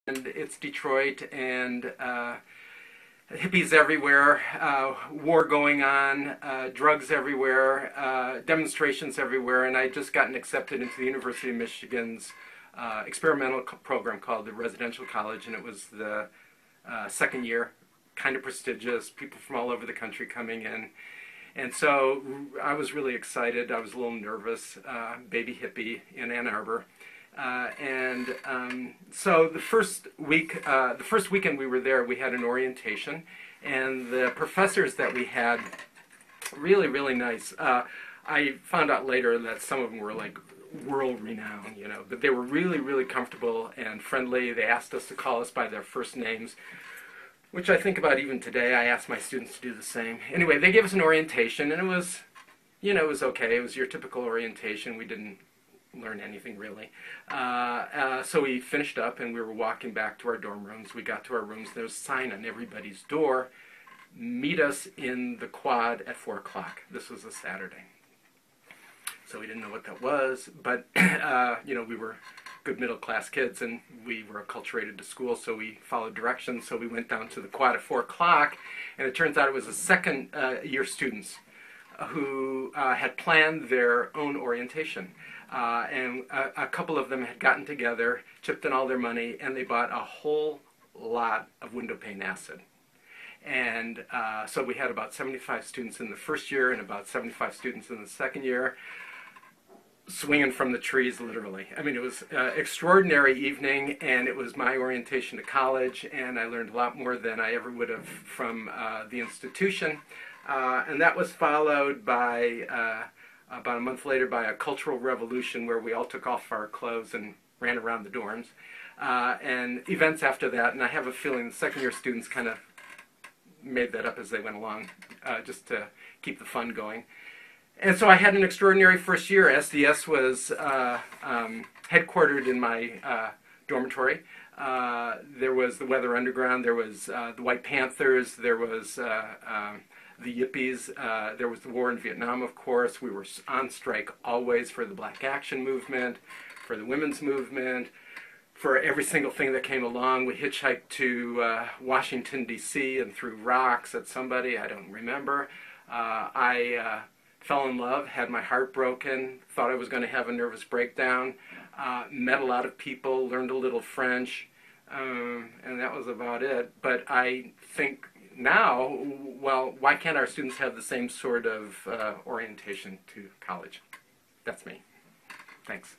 and it's Detroit, and hippies everywhere, war going on, drugs everywhere, demonstrations everywhere, and I had just gotten accepted into the University of Michigan's experimental program called the Residential College, and it was the second year, kind of prestigious, people from all over the country coming in. And so I was really excited. I was a little nervous, baby hippie in Ann Arbor. So the first weekend we were there, we had an orientation, and the professors that we had, really nice. I found out later that some of them were like world renowned, you know, but they were really comfortable and friendly. They asked us to call us by their first names, which I think about even today. I ask my students to do the same. Anyway, they gave us an orientation, and it was, you know, it was okay. It was your typical orientation. We didn't learn anything really. So we finished up, and we were walking back to our dorm rooms. We got to our rooms. There was a sign on everybody's door, meet us in the quad at 4 o'clock. This was a Saturday. So we didn't know what that was, but you know, we were good middle-class kids, and we were acculturated to school, so we followed directions. So we went down to the quad at 4 o'clock, and it turns out it was the second year students who had planned their own orientation. And a couple of them had gotten together, chipped in all their money, and they bought a whole lot of window pane acid. And so we had about 75 students in the first year and about 75 students in the second year, swinging from the trees, literally. I mean, it was an extraordinary evening, and it was my orientation to college, and I learned a lot more than I ever would have from the institution. And that was followed by, about a month later, by a cultural revolution where we all took off our clothes and ran around the dorms. And events after that, and I have a feeling the second year students kind of made that up as they went along, just to keep the fun going. And so I had an extraordinary first year. SDS was headquartered in my dormitory. There was the Weather Underground, there was the White Panthers, there was the Yippies, there was the war in Vietnam, of course. We were on strike always for the Black Action Movement, for the women's movement, for every single thing that came along. We hitchhiked to Washington, D.C. and threw rocks at somebody, I don't remember. I fell in love, had my heart broken, thought I was going to have a nervous breakdown, met a lot of people, learned a little French, and that was about it. But I think now, well, why can't our students have the same sort of orientation to college? That's me. Thanks.